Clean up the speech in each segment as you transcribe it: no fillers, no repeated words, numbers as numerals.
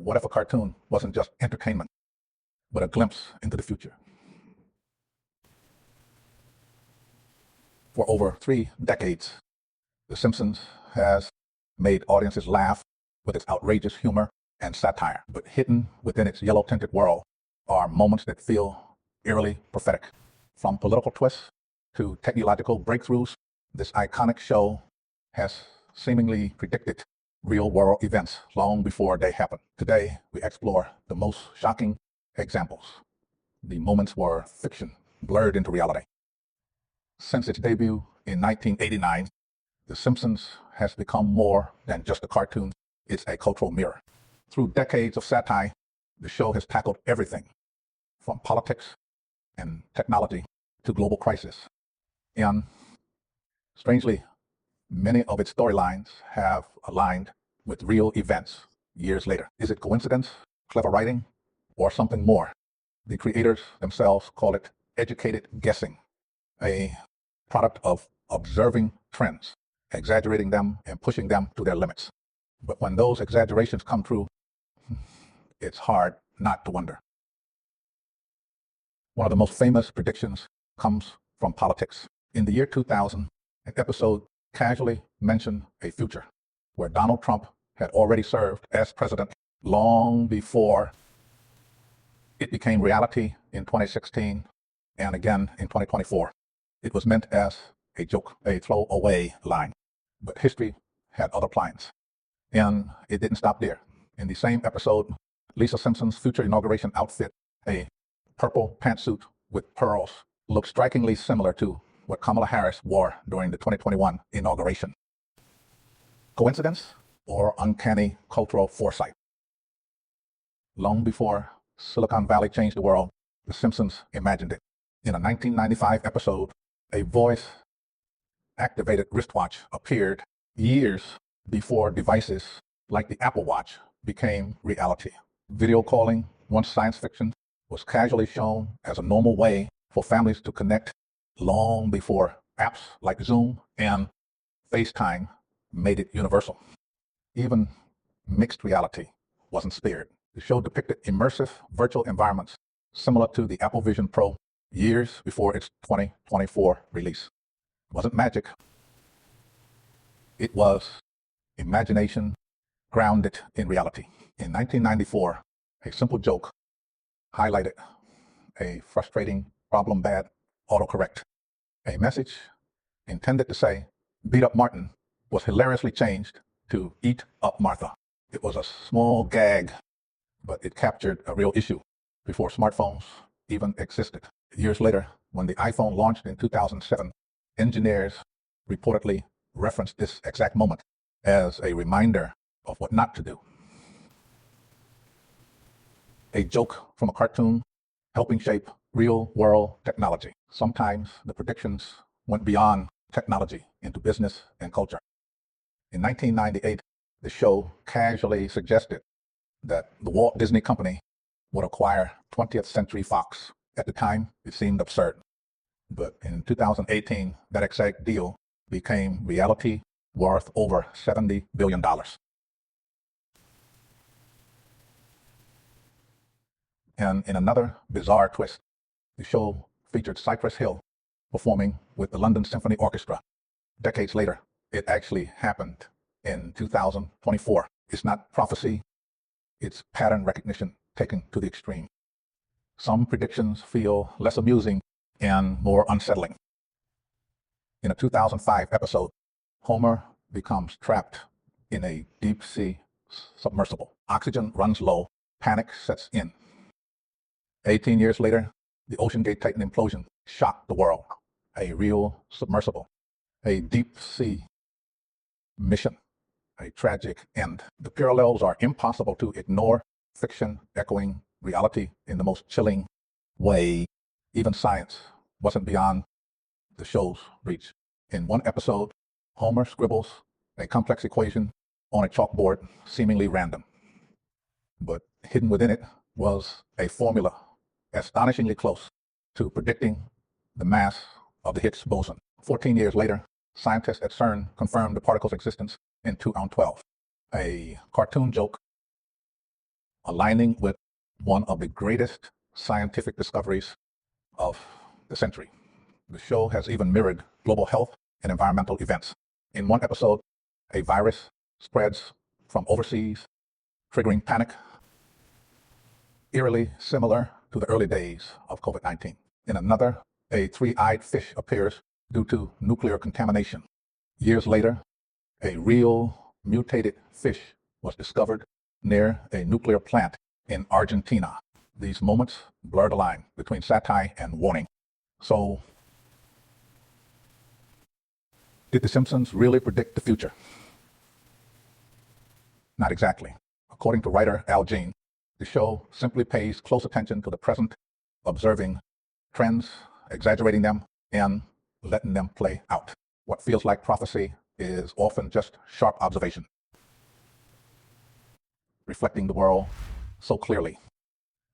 What if a cartoon wasn't just entertainment, but a glimpse into the future? For over 3 decades, The Simpsons has made audiences laugh with its outrageous humor and satire, but hidden within its yellow-tinted world are moments that feel eerily prophetic. From political twists to technological breakthroughs, this iconic show has seemingly predicted real-world events long before they happen. Today, we explore the most shocking examples, the moments where fiction blurred into reality. Since its debut in 1989, The Simpsons has become more than just a cartoon. It's a cultural mirror. Through decades of satire, the show has tackled everything from politics and technology to global crisis. And strangely, many of its storylines have aligned with real events years later. Is it coincidence, clever writing, or something more? The creators themselves call it educated guessing, a product of observing trends, exaggerating them and pushing them to their limits. But when those exaggerations come true, it's hard not to wonder. One of the most famous predictions comes from politics. In the year 2000, an episode casually mentioned a future where Donald Trump had already served as president long before it became reality in 2016 and again in 2024. It was meant as a joke, a throwaway line, but history had other plans. And it didn't stop there. In the same episode, Lisa Simpson's future inauguration outfit, a purple pantsuit with pearls, looked strikingly similar to what Kamala Harris wore during the 2021 inauguration. Coincidence or uncanny cultural foresight? Long before Silicon Valley changed the world, The Simpsons imagined it. In a 1995 episode, a voice-activated wristwatch appeared years before devices like the Apple Watch became reality. Video calling, once science fiction, was casually shown as a normal way for families to connect long before apps like Zoom and FaceTime made it universal. Even mixed reality wasn't spared. The show depicted immersive virtual environments similar to the Apple Vision Pro years before its 2024 release. It wasn't magic. It was imagination grounded in reality. In 1994, a simple joke highlighted a frustrating problem bad autocorrect. A message intended to say, "Beat up Martin," was hilariously changed to "Eat up Martha." It was a small gag, but it captured a real issue before smartphones even existed. Years later, when the iPhone launched in 2007, engineers reportedly referenced this exact moment as a reminder of what not to do. A joke from a cartoon helping shape real-world technology. Sometimes the predictions went beyond technology into business and culture. In 1998, the show casually suggested that the Walt Disney Company would acquire 20th Century Fox. At the time, it seemed absurd. But in 2018, that exact deal became reality, worth over $70 billion. And in another bizarre twist, the show featured Cypress Hill performing with the London Symphony Orchestra. Decades later, it actually happened in 2024. It's not prophecy, it's pattern recognition taken to the extreme. Some predictions feel less amusing and more unsettling. In a 2005 episode, Homer becomes trapped in a deep-sea submersible. Oxygen runs low, panic sets in. 18 years later, the OceanGate Titan implosion shocked the world. A real submersible, a deep-sea mission, a tragic end. The parallels are impossible to ignore, fiction echoing reality in the most chilling way. Even science wasn't beyond the show's reach. In one episode, Homer scribbles a complex equation on a chalkboard, seemingly random. But hidden within it was a formula astonishingly close to predicting the mass of the Higgs boson. 14 years later, scientists at CERN confirmed the particle's existence in 2 on 12. A cartoon joke aligning with one of the greatest scientific discoveries of the century. The show has even mirrored global health and environmental events. In one episode, a virus spreads from overseas, triggering panic, eerily similar to the early days of COVID-19. In another, a three-eyed fish appears due to nuclear contamination. Years later, a real mutated fish was discovered near a nuclear plant in Argentina. These moments blur the line between satire and warning. So, did The Simpsons really predict the future? Not exactly. According to writer Al Jean, the show simply pays close attention to the present, observing trends, exaggerating them, and letting them play out. What feels like prophecy is often just sharp observation, reflecting the world so clearly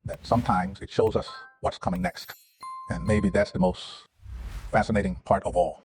that sometimes it shows us what's coming next. And maybe that's the most fascinating part of all.